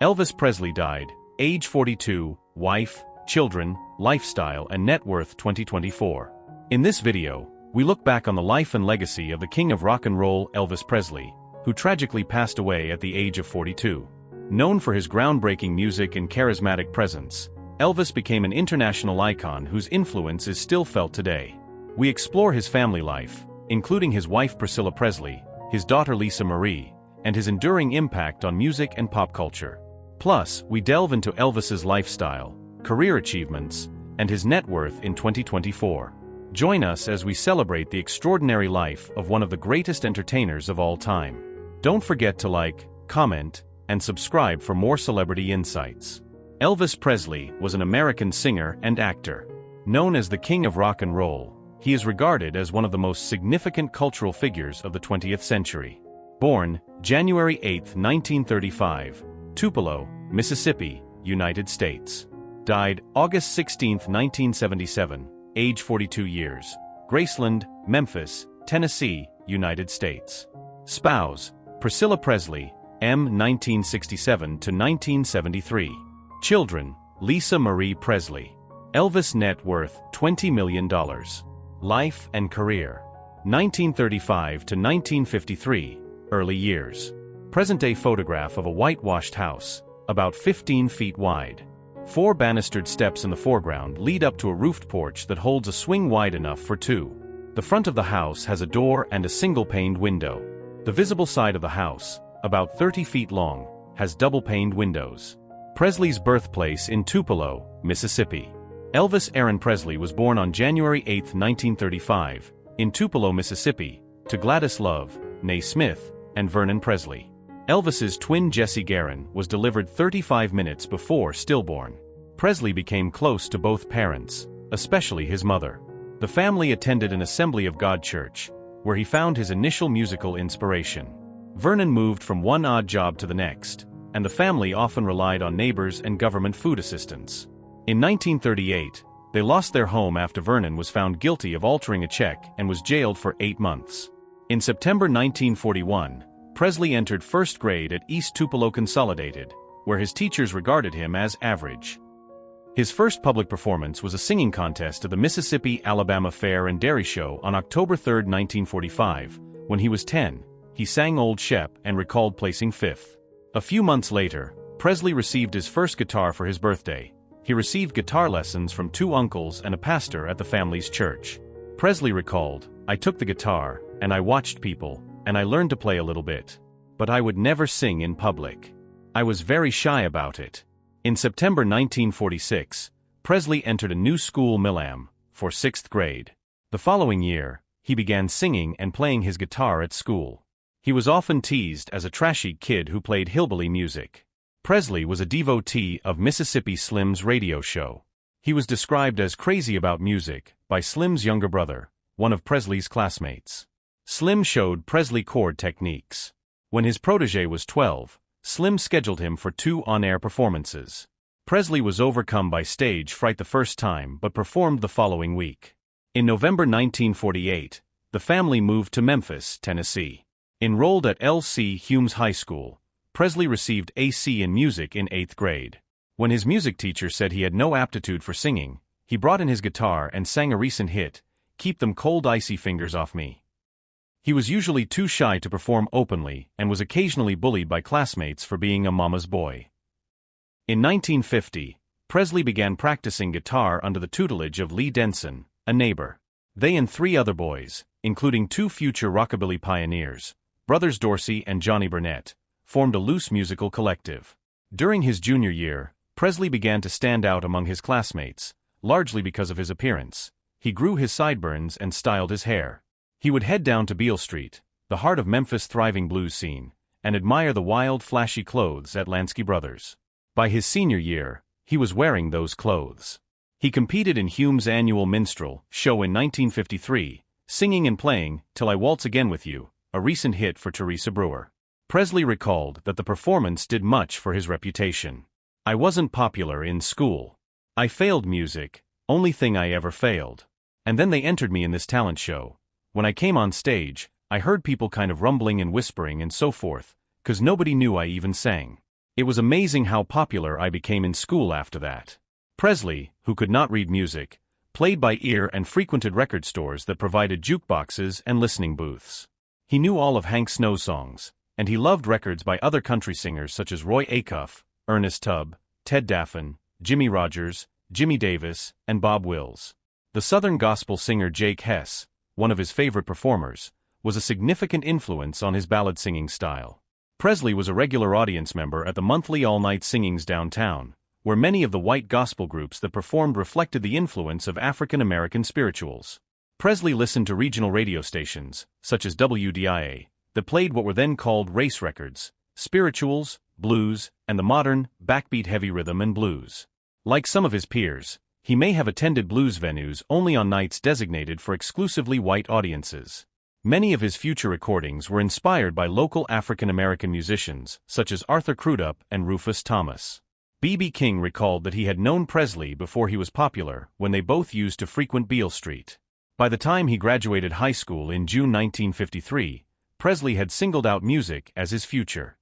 Elvis Presley died, age 42, wife, children, lifestyle and net worth 2024. In this video, we look back on the life and legacy of the king of rock and roll, Elvis Presley, who tragically passed away at the age of 42. Known for his groundbreaking music and charismatic presence, Elvis became an international icon whose influence is still felt today. We explore his family life, including his wife Priscilla Presley, his daughter Lisa Marie, and his enduring impact on music and pop culture. Plus, we delve into Elvis's lifestyle, career achievements, and his net worth in 2024. Join us as we celebrate the extraordinary life of one of the greatest entertainers of all time. Don't forget to like, comment, and subscribe for more celebrity insights. Elvis Presley was an American singer and actor. Known as the king of rock and roll, he is regarded as one of the most significant cultural figures of the 20th century. Born January 8, 1935, Tupelo, Mississippi, United States. Died August 16, 1977, age 42 years, Graceland, Memphis, Tennessee, United States. Spouse, Priscilla Presley, M. 1967 to 1973. Children, Lisa Marie Presley. Elvis net worth $20 million. Life and career. 1935 to 1953, early years. Present-day photograph of a whitewashed house, about 15 feet wide. 4 banistered steps in the foreground lead up to a roofed porch that holds a swing wide enough for 2. The front of the house has a door and a single-paned window. The visible side of the house, about 30 feet long, has double-paned windows. Presley's birthplace in Tupelo, Mississippi. Elvis Aaron Presley was born on January 8, 1935, in Tupelo, Mississippi, to Gladys Love, née Smith, and Vernon Presley. Elvis's twin Jessie Guerin was delivered 35 minutes before stillborn. Presley became close to both parents, especially his mother. The family attended an Assembly of God church, where he found his initial musical inspiration. Vernon moved from one odd job to the next, and the family often relied on neighbors and government food assistance. In 1938, they lost their home after Vernon was found guilty of altering a check and was jailed for 8 months. In September 1941, Presley entered first grade at East Tupelo Consolidated, where his teachers regarded him as average. His first public performance was a singing contest at the Mississippi-Alabama Fair and Dairy Show on October 3, 1945. When he was 10, he sang Old Shep and recalled placing 5th. A few months later, Presley received his first guitar for his birthday. He received guitar lessons from 2 uncles and a pastor at the family's church. Presley recalled, "I took the guitar, and I watched people, and I learned to play a little bit. But I would never sing in public. I was very shy about it." In September 1946, Presley entered a new school Milam, for 6th grade. The following year, he began singing and playing his guitar at school. He was often teased as a trashy kid who played hillbilly music. Presley was a devotee of Mississippi Slim's radio show. He was described as crazy about music by Slim's younger brother, one of Presley's classmates. Slim showed Presley chord techniques. When his protege was 12, Slim scheduled him for 2 on-air performances. Presley was overcome by stage fright the first time but performed the following week. In November 1948, the family moved to Memphis, Tennessee. Enrolled at L.C. Humes High School, Presley received AC in music in 8th grade. When his music teacher said he had no aptitude for singing, he brought in his guitar and sang a recent hit, "Keep Them Cold Icy Fingers Off Me." He was usually too shy to perform openly and was occasionally bullied by classmates for being a mama's boy. In 1950, Presley began practicing guitar under the tutelage of Lee Denson, a neighbor. They and 3 other boys, including 2 future rockabilly pioneers, brothers Dorsey and Johnny Burnett, formed a loose musical collective. During his junior year, Presley began to stand out among his classmates, largely because of his appearance. He grew his sideburns and styled his hair. He would head down to Beale Street, the heart of Memphis' thriving blues scene, and admire the wild, flashy clothes at Lansky Brothers. By his senior year, he was wearing those clothes. He competed in Hume's annual minstrel show in 1953, singing and playing "Till I Waltz Again With You," a recent hit for Teresa Brewer. Presley recalled that the performance did much for his reputation. "I wasn't popular in school. I failed music, only thing I ever failed. And then they entered me in this talent show. When I came on stage, I heard people kind of rumbling and whispering and so forth, 'cause nobody knew I even sang. It was amazing how popular I became in school after that. Presley, who could not read music, played by ear and frequented record stores that provided jukeboxes and listening booths. He knew all of Hank Snow's songs, and he loved records by other country singers such as Roy Acuff, Ernest Tubb, Ted Daffan, Jimmy Rogers, Jimmy Davis, and Bob Wills. The Southern gospel singer Jake Hess, one of his favorite performers, was a significant influence on his ballad singing style. Presley was a regular audience member at the monthly all-night singings downtown, where many of the white gospel groups that performed reflected the influence of African-American spirituals. Presley listened to regional radio stations, such as WDIA, that played what were then called race records, spirituals, blues, and the modern, backbeat-heavy rhythm and blues. Like some of his peers, he may have attended blues venues only on nights designated for exclusively white audiences. Many of his future recordings were inspired by local African-American musicians, such as Arthur Crudup and Rufus Thomas. B.B. King recalled that he had known Presley before he was popular when they both used to frequent Beale Street. By the time he graduated high school in June 1953, Presley had singled out music as his future.